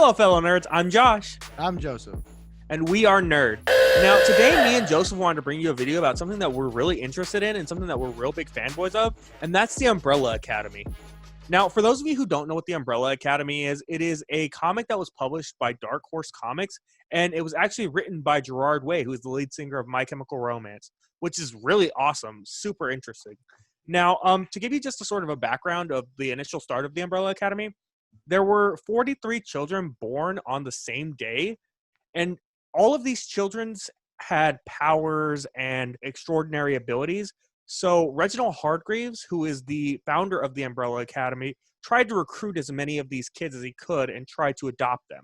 Hello, fellow nerds. I'm Josh. I'm Joseph. And we are N.E.R.D. Now, today, me and Joseph wanted to bring you a video about something that we're really interested in and something that we're real big fanboys of, and that's the Umbrella Academy. Now, for those of you who don't know what the Umbrella Academy is, it is a comic that was published by Dark Horse Comics, and it was actually written by Gerard Way, who is the lead singer of My Chemical Romance, which is really awesome, super interesting. Now, to give you just a sort of a background of the initial start of the Umbrella Academy, there were 43 children born on the same day, and all of these children had powers and extraordinary abilities. So Reginald Hargreaves, who is the founder of the Umbrella Academy, tried to recruit as many of these kids as he could and tried to adopt them.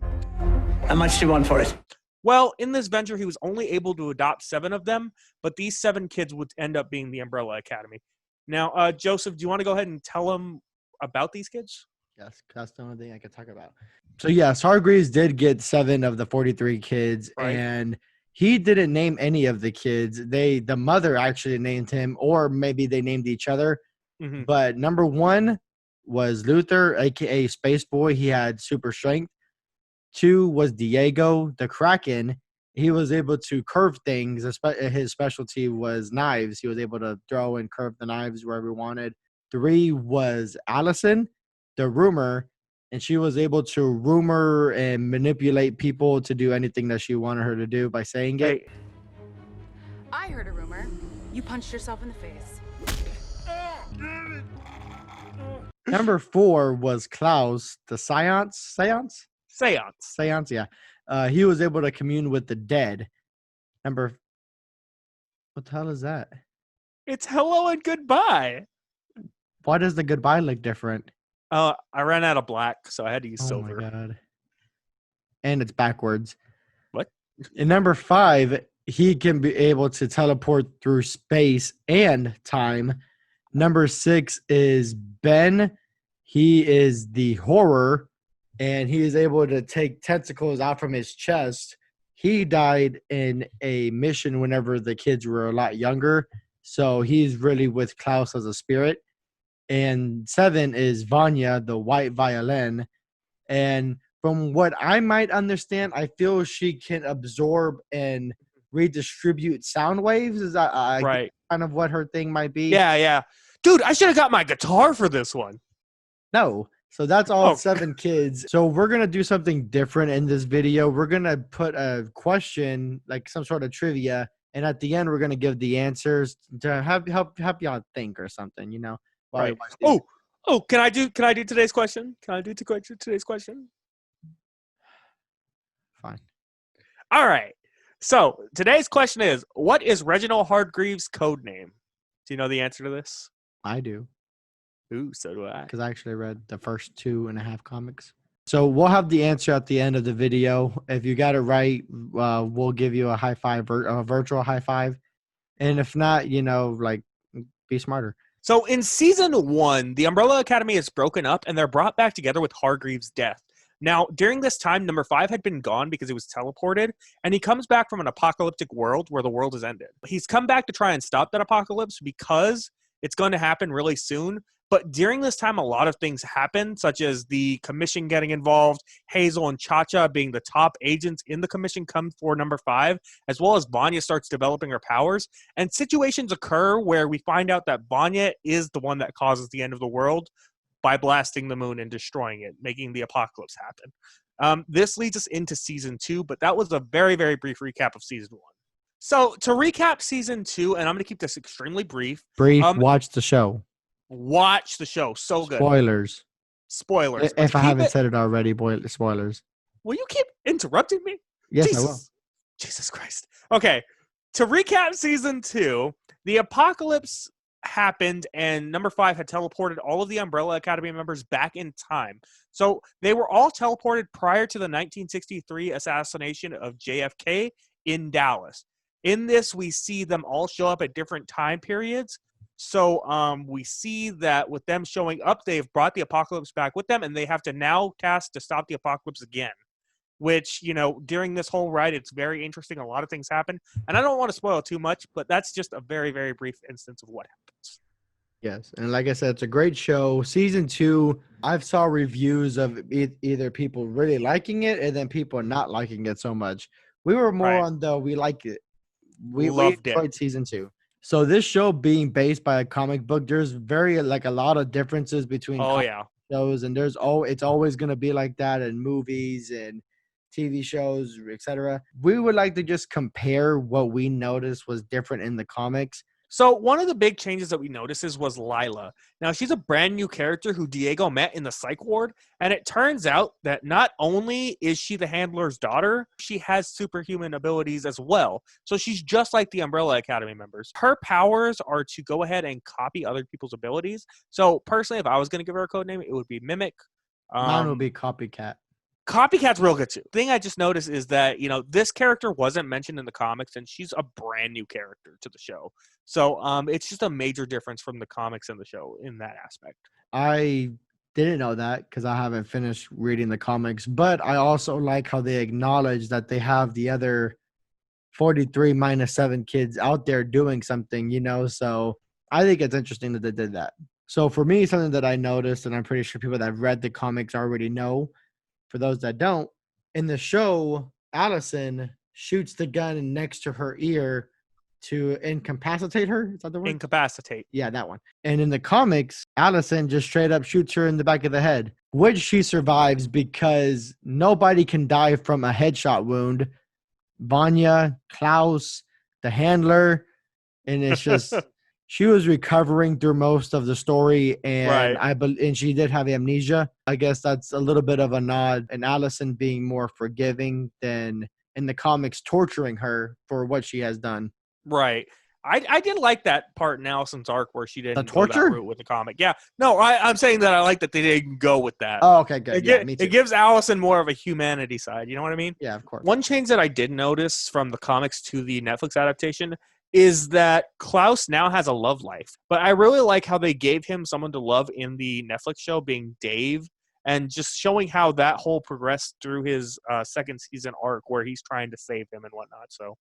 How much do you want for it? Well, in this venture, he was only able to adopt 7 of them, but these 7 kids would end up being the Umbrella Academy. Now, Joseph, do you want to go ahead and tell them about these kids? Yes, that's the only thing I could talk about. So yes, Hargreaves did get 7 of the 43 kids, Right. and he didn't name any of the kids. The mother actually named him, or maybe they named each other. Mm-hmm. But number 1 was Luther, aka Space Boy. He had super strength. 2 was Diego, the Kraken. He was able to curve things. His specialty was knives. He was able to throw and curve the knives wherever he wanted. 3 was Alison, the rumor, and she was able to rumor and manipulate people to do anything that she wanted her to do by saying it. Hey, I heard a rumor. You punched yourself in the face. Number 4 was Klaus, the Seance, yeah. He was able to commune with the dead. What the hell is that? it's hello and goodbye. Why does the goodbye look different? I ran out of black, so I had to use Oh silver. my god. And it's backwards. What? In number 5, he can be able to teleport through space and time. Number 6 is Ben. He is the horror, and he is able to take tentacles out from his chest. He died in a mission whenever the kids were a lot younger, so he's really with Klaus as a spirit. And 7 is Vanya, the white violin. And from what I might understand, I feel she can absorb and redistribute sound waves. Is that Right. kind of what her thing might be? Yeah. Dude, I should have got my guitar for this one. No. So that's all Oh. 7 kids. So we're going to do something different in this video. We're going to put a question, like some sort of trivia. And at the end, we're going to give the answers to help y'all think or something, you know? while we Right. watch the- Can I do today's question? Can I do today's question? Fine. All right. So today's question is, what is Reginald Hargreaves' code name? Do you know the answer to this? I do. Ooh, so do I. Because I actually read the first 2.5 comics. So we'll have the answer at the end of the video. If you got it right, we'll give you a high five, a virtual high five. And if not, be smarter. So in season 1, the Umbrella Academy is broken up and they're brought back together with Hargreaves' death. Now, during this time, number 5 had been gone because he was teleported, and he comes back from an apocalyptic world where the world has ended. He's come back to try and stop that apocalypse because it's going to happen really soon. But during this time, a lot of things happen, such as the commission getting involved, Hazel and Chacha being the top agents in the commission come for number 5, as well as Vanya starts developing her powers. And situations occur where we find out that Vanya is the one that causes the end of the world by blasting the moon and destroying it, making the apocalypse happen. This leads us into season 2, but that was a very, very brief recap of season 1. So to recap season 2, and I'm going to keep this extremely brief. Watch the show. Watch the show. So good. Spoilers. But If I haven't said it already, spoilers. Will you keep interrupting me? Yes, I will. Jesus Christ. Okay. To recap season 2, the apocalypse happened and number 5 had teleported all of the Umbrella Academy members back in time. So they were all teleported prior to the 1963 assassination of JFK in Dallas. In this, we see them all show up at different time periods. So we see that with them showing up, they've brought the apocalypse back with them, and they have to now task to stop the apocalypse again. Which, during this whole ride, it's very interesting. A lot of things happen. And I don't want to spoil too much, but that's just a very, very brief instance of what happens. Yes, and like I said, it's a great show. Season 2, I've saw reviews of either people really liking it and then people not liking it so much. We were more Right. on the we like it. We Loved it. enjoyed season 2. So this show being based by a comic book, there's very like a lot of differences between Oh yeah. shows, and it's always going to be like that in movies and TV shows, etc. We would like to just compare what we noticed was different in the comics. So one of the big changes that we noticed was Layla. Now she's a brand new character who Diego met in the psych ward, and it turns out that not only is she the handler's daughter, she has superhuman abilities as well. So she's just like the Umbrella Academy members. Her powers are to go ahead and copy other people's abilities. So personally, if I was going to give her a code name, it would be Mimic. Mine would be Copycat. Copycat's real good too. The thing I just noticed is that, this character wasn't mentioned in the comics, and she's a brand new character to the show. So it's just a major difference from the comics and the show in that aspect. I didn't know that because I haven't finished reading the comics, but I also like how they acknowledge that they have the other 43 minus 7 kids out there doing something, so I think it's interesting that they did that. So for me, something that I noticed, and I'm pretty sure people that have read the comics already know, for those that don't, in the show, Alison shoots the gun next to her ear to incapacitate her. Is that the word? Incapacitate. Yeah, that one. And in the comics, Allison just straight up shoots her in the back of the head, which she survives because nobody can die from a headshot wound. Vanya, Klaus, the handler, and it's just she was recovering through most of the story, and Right. and she did have amnesia. I guess that's a little bit of a nod, and Allison being more forgiving than in the comics torturing her for what she has done. Right. I did like that part in Allison's arc where she didn't go that torture? route with the comic. Yeah. No, I'm saying that I like that they didn't go with that. Oh, okay, good. Yeah, me too. It gives Allison more of a humanity side. You know what I mean? Yeah, of course. One change that I did notice from the comics to the Netflix adaptation is that Klaus now has a love life. But I really like how they gave him someone to love in the Netflix show, being Dave, and just showing how that whole progressed through his second season arc where he's trying to save him and whatnot. So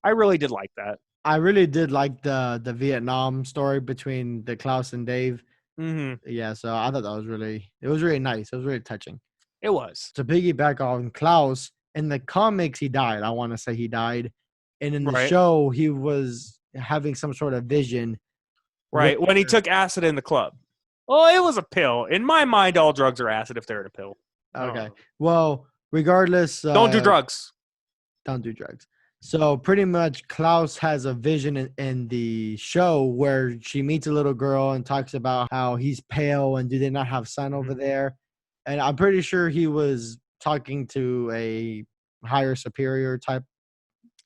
I really did like that. I really did like the Vietnam story between the Klaus and Dave. Mm-hmm. Yeah, so I thought it was really nice. It was really touching. It was. To piggyback on Klaus, in the comics, he died. I want to say he died. And in the Right. show, he was having some sort of vision. Right. When he took acid in the club. Well, it was a pill. In my mind, all drugs are acid if they're in a pill. Okay. Well, regardless. Don't do drugs. Don't do drugs. So pretty much Klaus has a vision in the show where she meets a little girl and talks about how he's pale and do they not have sun over there. And I'm pretty sure he was talking to a higher superior type.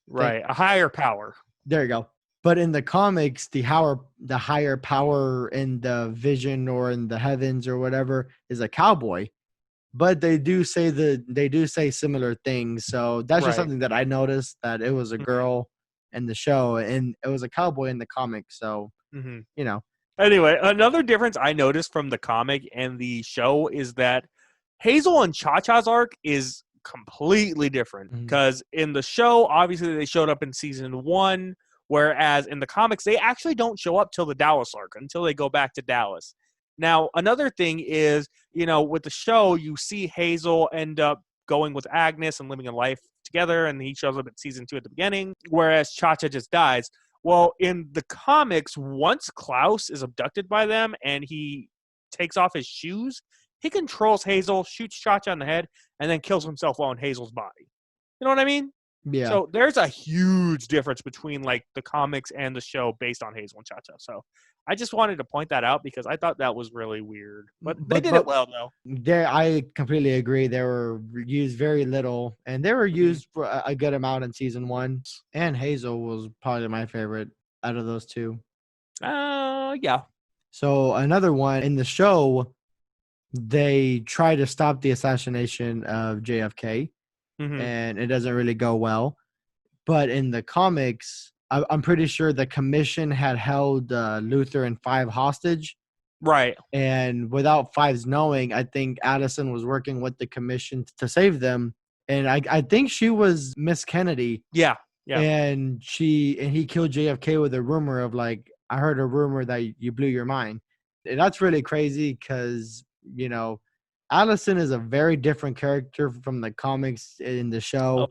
Right. A higher power. There you go. But in the comics, the higher power in the vision or in the heavens or whatever is a cowboy. But they do say similar things. So that's just something that I noticed, that it was a girl in the show and it was a cowboy in the comic. So, Anyway, another difference I noticed from the comic and the show is that Hazel and Cha-Cha's arc is completely different. Because in the show, obviously they showed up in season 1, whereas in the comics, they actually don't show up till the Dallas arc, until they go back to Dallas. Now, another thing is, with the show, you see Hazel end up going with Agnes and living a life together, and he shows up at season 2 at the beginning, whereas Cha-Cha just dies. Well, in the comics, once Klaus is abducted by them and he takes off his shoes, he controls Hazel, shoots Cha-Cha in the head, and then kills himself while in Hazel's body. You know what I mean? Yeah. So there's a huge difference between the comics and the show based on Hazel and Cha-Cha. So I just wanted to point that out because I thought that was really weird. But they did it well, though. I completely agree. They were used very little, and they were used for a good amount in season 1. And Hazel was probably my favorite out of those two. Yeah. So another one in the show, they try to stop the assassination of JFK, and it doesn't really go well. But in the comics, I'm pretty sure the commission had held Luther and Five hostage. Right. And without Fives knowing, I think Addison was working with the commission to save them. And I think she was Miss Kennedy. Yeah. Yeah. And he killed JFK with a rumor of I heard a rumor that you blew your mind. And that's really crazy because, Alison is a very different character from the comics in the show.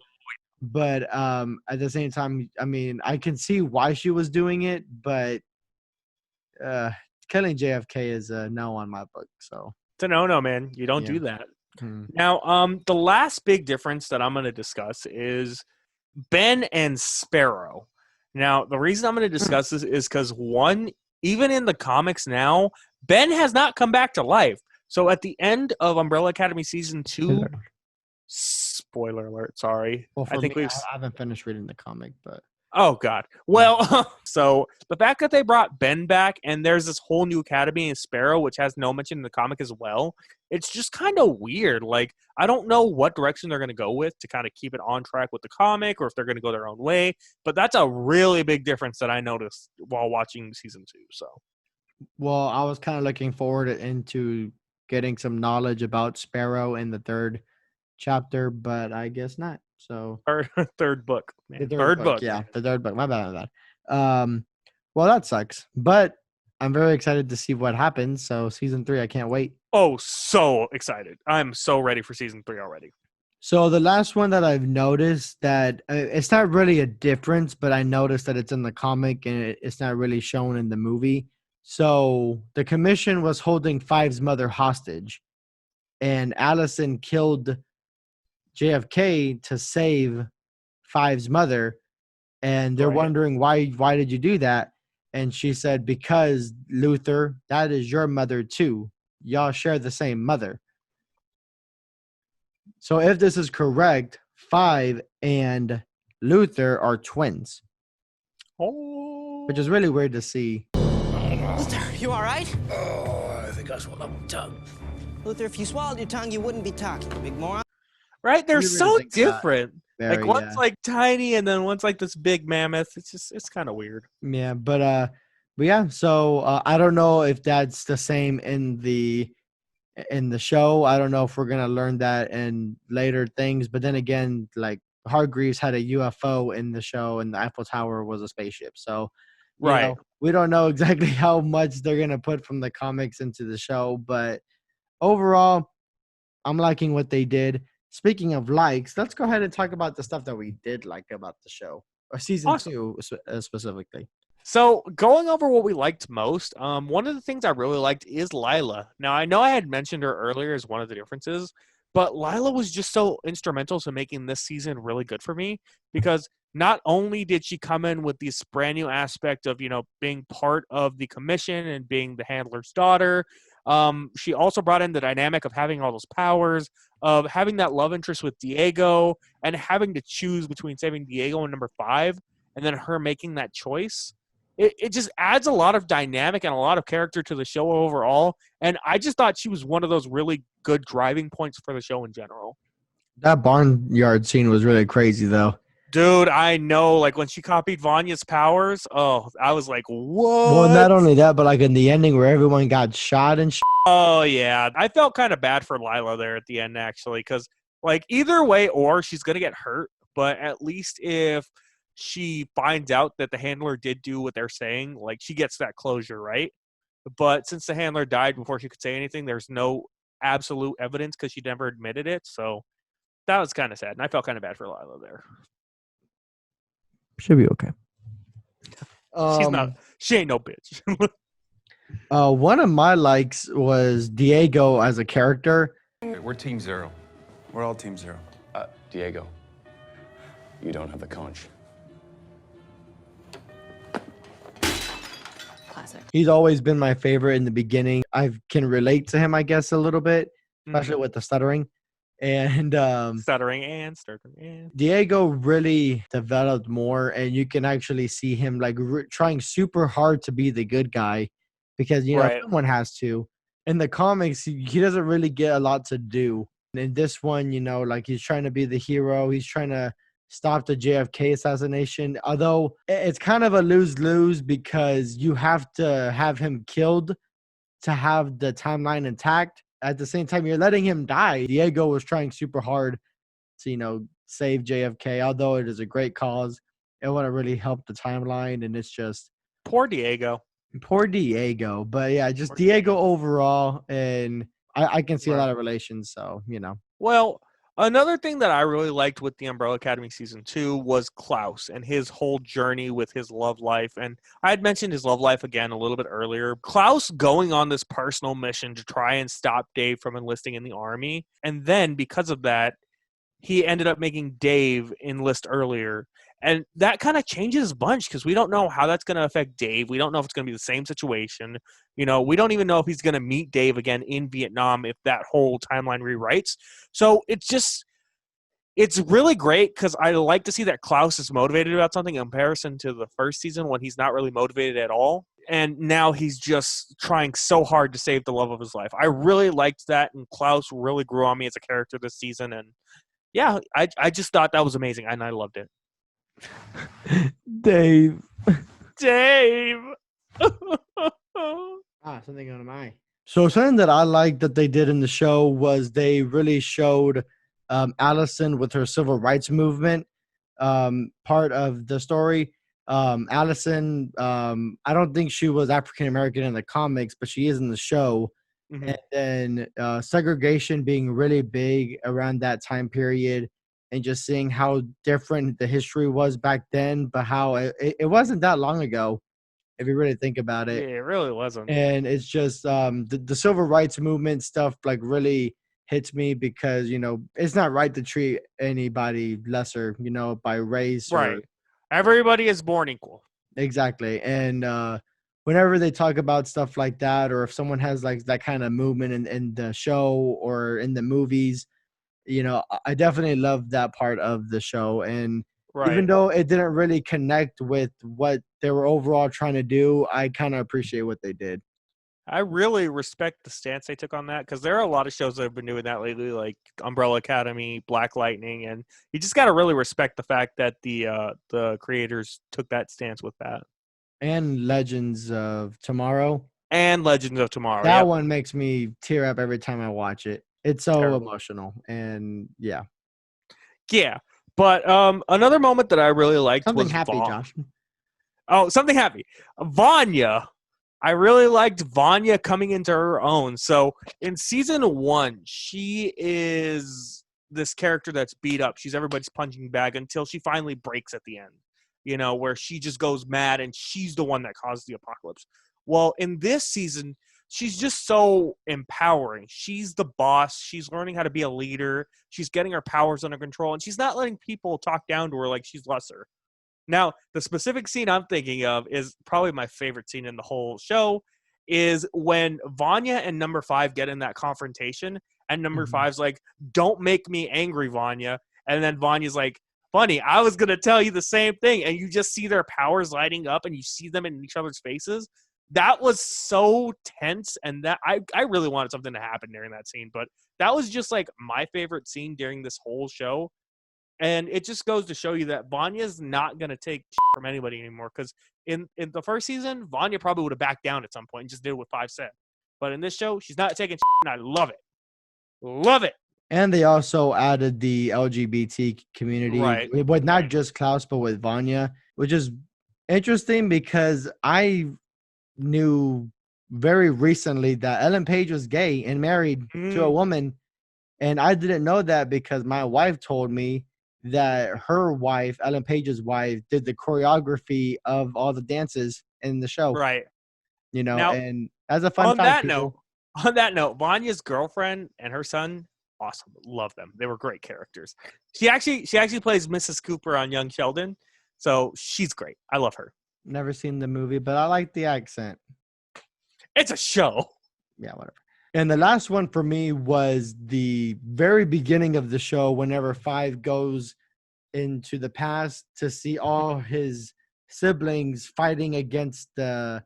But at the same time, I mean, I can see why she was doing it, but killing JFK is a no on my book. So It's a no, man. You don't Yeah. do that. Now, the last big difference that I'm going to discuss is Ben and Sparrow. Now, the reason I'm going to discuss this is because, one, even in the comics now, Ben has not come back to life. So at the end of Umbrella Academy Season 2, spoiler alert, sorry. Well, for I think me, we've... I haven't finished reading the comic, but Oh, God. Well, so the fact that they brought Ben back and there's this whole new academy in Sparrow, which has no mention in the comic as well, it's just kind of weird. Like, I don't know what direction they're going to go with to kind of keep it on track with the comic or if they're going to go their own way. But that's a really big difference that I noticed while watching Season 2. So, well, I was kind of looking forward into getting some knowledge about Sparrow in the third chapter, but I guess not. So third book, man. the Third book. yeah, the third book. My bad. Well, that sucks, but I'm very excited to see what happens. So season 3, I can't wait. Oh, so excited. I'm so ready for Season 3 already. So the last one that I've noticed that it's not really a difference, but I noticed that it's in the comic and it's not really shown in the movie. So the commission was holding Five's mother hostage, and Alison killed JFK to save Five's mother, and they're wondering why did you do that? And she said, because Luther, that is your mother too. Y'all share the same mother. So if this is correct, Five and Luther are twins, which is really weird to see. Luther, you all right? Oh, I think I swallowed my tongue. Luther, if you swallowed your tongue, you wouldn't be talking, you big moron. Right? They're You really so think that. different. Very, Like one's like tiny and then one's like this big mammoth. It's kind of weird. Yeah, but yeah. So I don't know if that's the same in the show. I don't know if we're gonna learn that in later things. But then again, like Hargreaves had a UFO in the show, and the Eiffel Tower was a spaceship. So you know, we don't know exactly how much they're gonna put from the comics into the show. But overall, I'm liking what they did. Speaking of likes, let's go ahead and talk about the stuff that we did like about the show, or season 2 specifically. So going over what we liked most, one of the things I really liked is Layla. Now, I know I had mentioned her earlier as one of the differences, but Layla was just so instrumental to making this season really good for me because not only did she come in with this brand new aspect of, being part of the commission and being the handler's daughter, she also brought in the dynamic of having all those powers, of having that love interest with Diego, and having to choose between saving Diego and number 5, and then her making that choice. It just adds a lot of dynamic and a lot of character to the show overall, and I just thought she was one of those really good driving points for the show in general. That barnyard scene was really crazy, though. Dude, I know. Like, when she copied Vanya's powers, I was like, whoa. Well, not only that, but like in the ending where everyone got shot and shit. Oh, yeah. I felt kind of bad for Layla there at the end, actually, because, like, either way or she's going to get hurt, but at least if she finds out that the handler did do what they're saying, like, she gets that closure, right? But since the handler died before she could say anything, there's no absolute evidence because she never admitted it, so that was kind of sad, and I felt kind of bad for Layla there. Should be okay. She ain't no bitch. One of my likes was Diego as a character. We're Team Zero. We're all Team Zero. Diego, you don't have the conch. Classic. He's always been my favorite in the beginning. I can relate to him, I guess, a little bit, especially with the stuttering. And stuttering and Diego really developed more, and you can actually see him like trying super hard to be the good guy because someone has to. In the comics, he doesn't really get a lot to do. In this one, like he's trying to be the hero. He's trying to stop the JFK assassination. Although it's kind of a lose-lose because you have to have him killed to have the timeline intact. At the same time, you're letting him die. Diego was trying super hard to, save JFK, although it is a great cause. It would have really helped the timeline, and it's just... Poor Diego. Poor Diego, but yeah, just Diego overall, and I can see a Right. lot of relations. So Well, another thing that I really liked with the Umbrella Academy season 2 was Klaus and his whole journey with his love life. And I had mentioned his love life again a little bit earlier. Klaus going on this personal mission to try and stop Dave from enlisting in the army. And then because of that, he ended up making Dave enlist earlier. And that kind of changes a bunch because we don't know how that's going to affect Dave. We don't know if it's going to be the same situation. We don't even know if he's going to meet Dave again in Vietnam if that whole timeline rewrites. So it's really great because I like to see that Klaus is motivated about something in comparison to the first season when he's not really motivated at all. And now he's just trying so hard to save the love of his life. I really liked that, and Klaus really grew on me as a character this season. And yeah, I just thought that was amazing, and I loved it. Dave. Dave! Something on my. So something that I liked that they did in the show was they really showed Alison with her civil rights movement part of the story. Alison, I don't think she was African American in the comics, but she is in the show. Mm-hmm. And then segregation being really big around that time period, and just seeing how different the history was back then, but how it wasn't that long ago, if you really think about it. Yeah, it really wasn't. And it's just the civil rights movement stuff like really hits me because, it's not right to treat anybody lesser, by race. Right. Everybody is born equal. Exactly. And whenever they talk about stuff like that, or if someone has like that kind of movement in the show or in the movies, I definitely love that part of the show. And even though it didn't really connect with what they were overall trying to do, I kind of appreciate what they did. I really respect the stance they took on that because there are a lot of shows that have been doing that lately, like Umbrella Academy, Black Lightning, and you just got to really respect the fact that the creators took that stance with that. And Legends of Tomorrow. And Legends of Tomorrow. That one makes me tear up every time I watch it. It's so Terrible. emotional, and yeah. Yeah, but another moment that I really liked Something was happy, Josh. Oh, something happy. Vanya. I really liked Vanya coming into her own. So in season 1, she is this character that's beat up. She's everybody's punching bag until she finally breaks at the end, where she just goes mad and she's the one that caused the apocalypse. Well, in this season, she's just so empowering. She's the boss. She's learning how to be a leader. She's getting her powers under control, and she's not letting people talk down to her like she's lesser. Now, the specific scene I'm thinking of is probably my favorite scene in the whole show, is when Vanya and number 5 get in that confrontation, and number 5's like, "Don't make me angry, Vanya." And then Vanya's like, "Funny, I was going to tell you the same thing." And you just see their powers lighting up, and you see them in each other's faces. That was so tense, and that I really wanted something to happen during that scene. But that was just like my favorite scene during this whole show. And it just goes to show you that Vanya's not going to take shit from anybody anymore. Because in the first season, Vanya probably would have backed down at some point and just did what 5 said. But in this show, she's not taking shit, and I love it. Love it. And they also added the LGBT community, Right. With not just Klaus, but with Vanya, which is interesting because I knew very recently that Ellen Page was gay and married to a woman. And I didn't know that because my wife told me that her wife, Ellen Page's wife, did the choreography of all the dances in the show. Right. Now, and as a fun fact, on that note, Vanya's girlfriend and her son, awesome. Love them. They were great characters. She actually plays Mrs. Cooper on Young Sheldon, so she's great. I love her. Never seen the movie, but I like the accent. It's a show. Yeah, whatever. And the last one for me was the very beginning of the show, whenever 5 goes into the past to see all his siblings fighting against the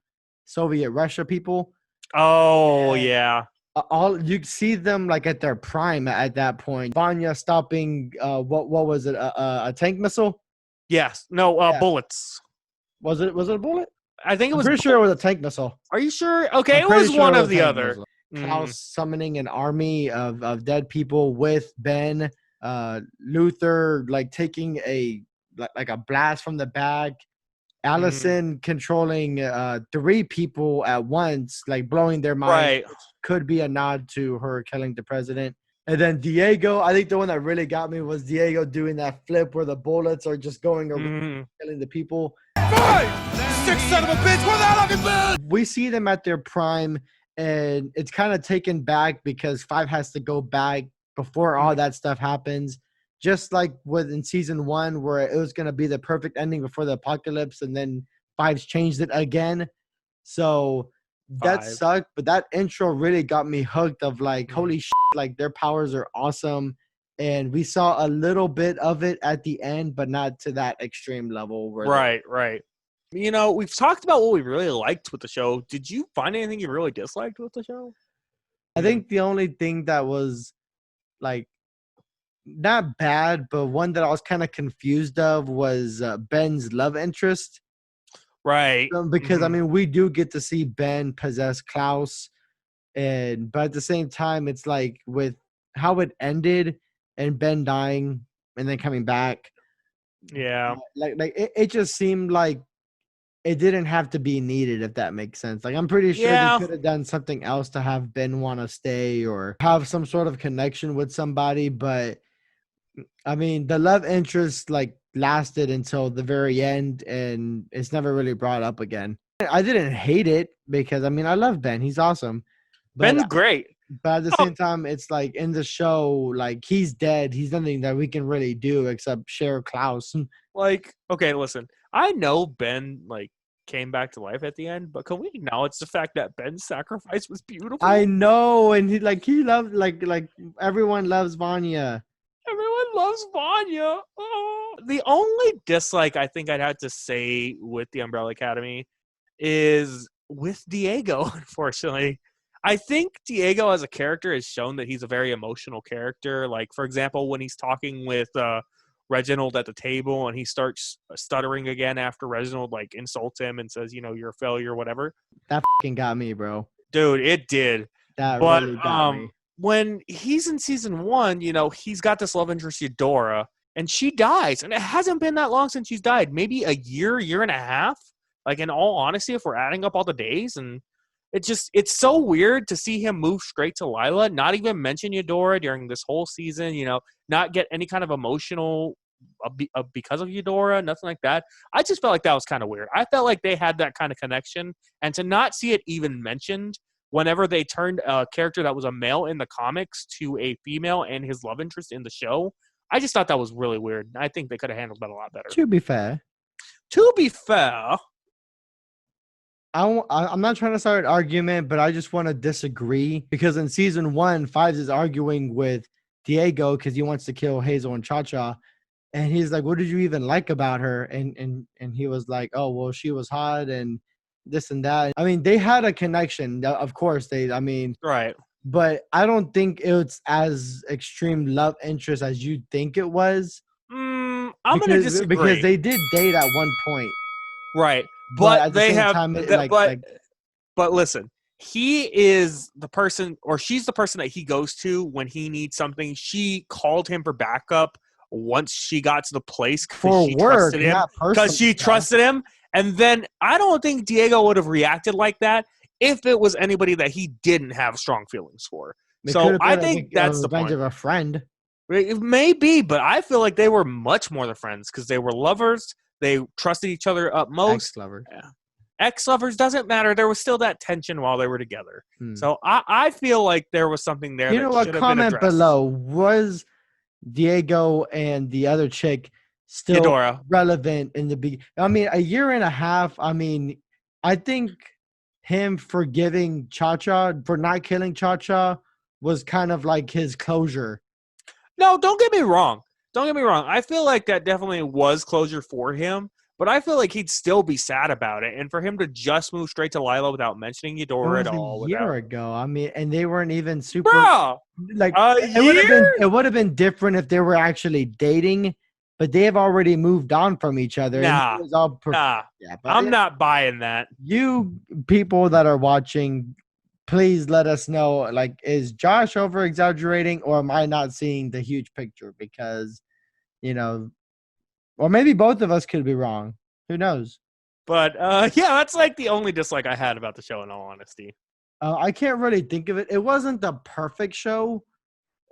Soviet Russia people. Oh, yeah. All you see them like at their prime at that point. Vanya stopping what was it? A tank missile? Yes. No, bullets. Was it a bullet? I think it was. Pretty sure it was a tank missile. Are you sure? Okay, it was one of the other. Klaus summoning an army of dead people with Ben, Luther like taking a blast from the bag Alison controlling 3 people at once, like blowing their minds, Right. which could be a nod to her killing the president. And then Diego, I think the one that really got me was Diego doing that flip where the bullets are just going around Mhm. killing the people. 5, 6 son of a bitch, where the hell have you been? We see them at their prime, and it's kind of taken back because 5 has to go back before all that stuff happens. Just like with in season 1, where it was going to be the perfect ending before the apocalypse, and then 5's changed it again. So that 5. sucked, but that intro really got me hooked of like, holy shit, like their powers are awesome. And we saw a little bit of it at the end, but not to that extreme level. Where Right. You know, we've talked about what we really liked with the show. Did you find anything you really disliked with the show? I think the only thing that was like not bad, but one that I was kind of confused of was Ben's love interest. Right. Because I Mhm. mean, we do get to see Ben possess Klaus, but at the same time, it's like with how it ended and Ben dying and then coming back, Yeah. it just seemed like it didn't have to be needed, if that makes sense. Like I'm pretty sure they Yeah. could have done something else to have Ben want to stay or have some sort of connection with somebody, but I mean, the love interest like lasted until the very end, and it's never really brought up again. I didn't hate it because I mean I love Ben; he's awesome. But Ben's great. at the same time, it's like in the show, like he's dead. He's nothing that we can really do except share Klaus. Like, okay, listen. I know Ben like came back to life at the end, but can we acknowledge the fact that Ben's sacrifice was beautiful? I know, and he loved like everyone loves Vanya. Everyone loves Vanya. Oh. The only dislike I think I'd have to say with the Umbrella Academy is with Diego, unfortunately. I think Diego as a character has shown that he's a very emotional character. Like, for example, when he's talking with Reginald at the table and he starts stuttering again after Reginald like insults him and says, you know, you're a failure, whatever. That fucking got me, bro. Dude, it did. That But really got me. when he's in season 1, you know, he's got this love interest, Eudora, and she dies. And it hasn't been that long since she's died. Maybe a year and a half. Like, in all honesty, if we're adding up all the days. And it's so weird to see him move straight to Layla, not even mention Eudora during this whole season, you know, not get any kind of emotional because of Eudora, nothing like that. I just felt like that was kind of weird. I felt like they had that kind of connection. And to not see it even mentioned whenever they turned a character that was a male in the comics to a female and his love interest in the show, I just thought that was really weird. I think they could have handled that a lot better. To be fair, I'm not trying to start an argument, but I just want to disagree because in season 1, Fives is arguing with Diego because he wants to kill Hazel and Chacha, and he's like, "What did you even like about her?" And he was like, "Oh, well, she was hot and this and that." I mean, they had a connection, of course. Right. But I don't think it's as extreme love interest as you think it was. I'm going to disagree. Because they did date at one point. Right. But But at the they same have time, but listen, he is the person, or she's the person that he goes to when he needs something. She called him for backup once she got to the place for work, not personal. Because she trusted him. And then I don't think Diego would have reacted like that if it was anybody that he didn't have strong feelings for. So I think that's the point. Of a friend. It may be, but I feel like they were much more than friends because they were lovers. They trusted each other utmost. Ex-lovers. Yeah. Ex-lovers doesn't matter. There was still that tension while they were together. So I feel like there was something there. You know what? Comment below. Was Diego and the other chick still Eudora relevant in the beginning? I mean, a year and a half. I mean, I think him forgiving Chacha for not killing Chacha was kind of like his closure. No, don't get me wrong. I feel like that definitely was closure for him, but I feel like he'd still be sad about it. And for him to just move straight to Layla without mentioning Eudora at all. A year ago. I mean, and they weren't even super. Bro, like it would have been different if they were actually dating, but they have already moved on from each other. Nah. Yeah, but I'm not buying that. You people that are watching, please let us know, like, is Josh over exaggerating or am I not seeing the huge picture? Because, you know, or maybe both of us could be wrong. Who knows? But yeah, that's like the only dislike I had about the show, in all honesty. I can't really think of it. It wasn't the perfect show.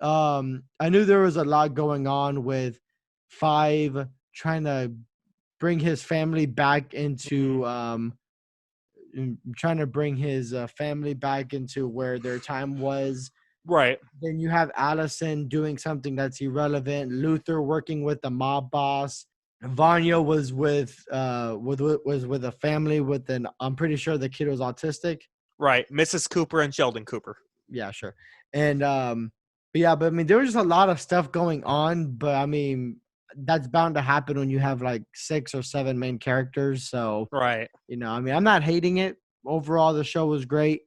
I knew there was a lot going on with Five trying to bring his family back into trying to bring his family back into where their time was. Right. Then you have Alison doing something that's irrelevant. Luther working with the mob boss. Vanya was with a family with an. I'm pretty sure the kid was autistic. Right. Mrs. Cooper and Sheldon Cooper. Yeah, sure. And but I mean, there was just a lot of stuff going on. But I mean, that's bound to happen when you have like 6 or 7 main characters. So Right. I mean, I'm not hating it. Overall, the show was great.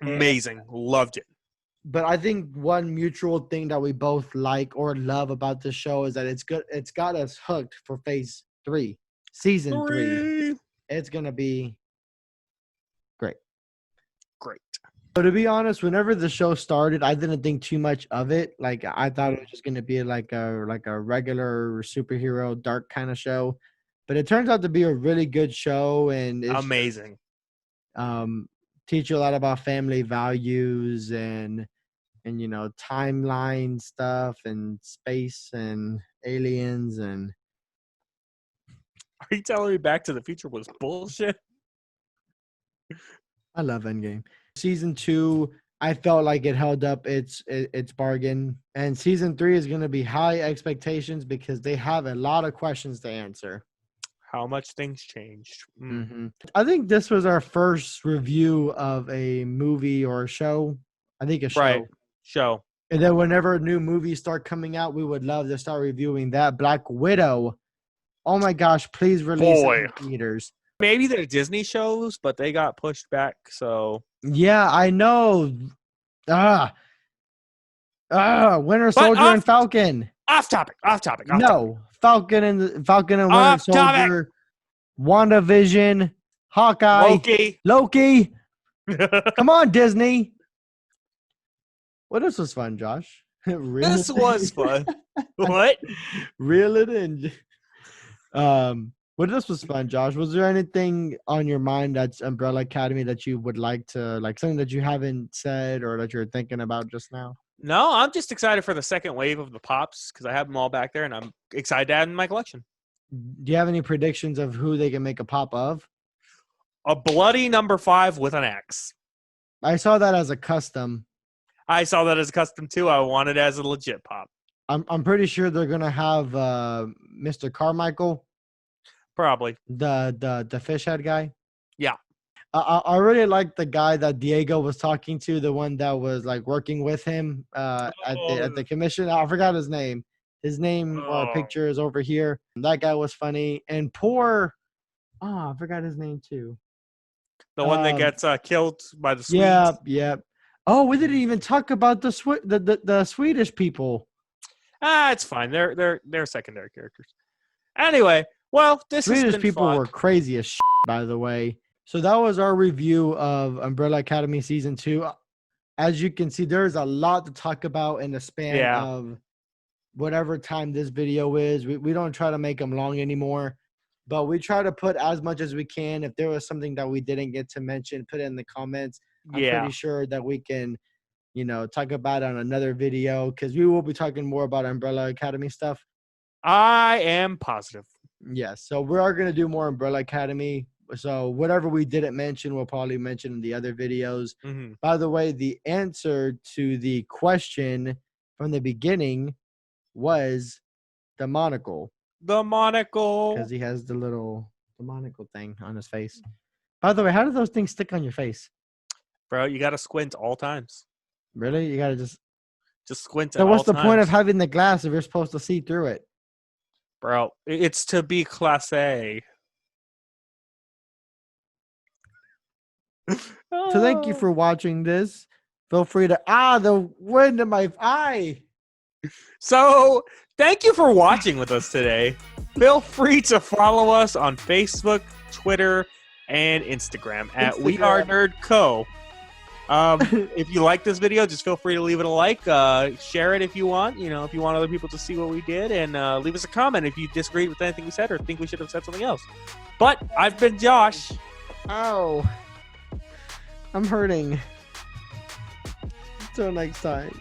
Amazing. Loved it. But I think one mutual thing that we both like or love about the show is that it's good. It's got us hooked for phase 3, season 3. It's going to be great. Great. So to be honest, whenever the show started, I didn't think too much of it. Like I thought it was just going to be like a regular superhero dark kind of show. But it turns out to be a really good show, and it's amazing. Teach you a lot about family values and timeline stuff and space and aliens. And Are you telling me Back to the Future was bullshit? I love Endgame. Season 2, I felt like it held up its bargain. And season 3 is going to be high expectations because they have a lot of questions to answer. How much things changed. Mm-hmm. I think this was our first review of a movie or a show. I think a show. Right. Show. And then whenever new movies start coming out, we would love to start reviewing that. Black Widow. Oh my gosh, please release it in theaters. Maybe the Disney shows, but they got pushed back, so. Yeah, I know. Winter Soldier and Falcon. Off topic. No. Falcon and Winter Soldier. WandaVision. Hawkeye. Loki. Come on, Disney. What else was fun, Josh? This was fun. What? Reel it in. What else was fun, Josh? Was there anything on your mind that's Umbrella Academy that you would like to, like something that you haven't said or that you're thinking about just now? No, I'm just excited for the second wave of the pops because I have them all back there and I'm excited to add in my collection. Do you have any predictions of who they can make a pop of? A bloody number 5 with an axe. I saw that as a custom. I saw that as a custom too. I want it as a legit pop. I'm pretty sure they're gonna have Mr. Carmichael. Probably. The fish head guy. Yeah. I really like the guy that Diego was talking to, the one that was like working with him at the commission. I forgot his name. His name or picture is over here. That guy was funny. And I forgot his name too. The one that gets killed by the Swedes. Yep. Oh, we didn't even talk about the Swedish people. It's fine. They're secondary characters. Anyway, well, this Swedish people fun. were crazy as shit, by the way. So that was our review of Umbrella Academy Season 2. As you can see, there's a lot to talk about in the span of whatever time this video is. We don't try to make them long anymore, but we try to put as much as we can. If there was something that we didn't get to mention, put it in the comments. I'm pretty sure that we can, talk about it on another video because we will be talking more about Umbrella Academy stuff. I am positive. Yes. So we are going to do more Umbrella Academy. So whatever we didn't mention, we'll probably mention in the other videos. Mm-hmm. By the way, the answer to the question from the beginning was the monocle. The monocle. Because he has the monocle thing on his face. By the way, how do those things stick on your face? Bro, you got to squint all times. Really? You got to just squint So what's the point of having the glass if you're supposed to see through it? Bro, it's to be class A. So thank you for watching this. Feel free to the wind in my eye. So thank you for watching with us today. Feel free to follow us on Facebook, Twitter, and Instagram at We Are Nerd Co. If you like this video, just feel free to leave it a like. Share it if you want. If you want other people to see what we did, and leave us a comment if you disagreed with anything we said or think we should have said something else. But I've been Josh. Ow. I'm hurting. Until next time.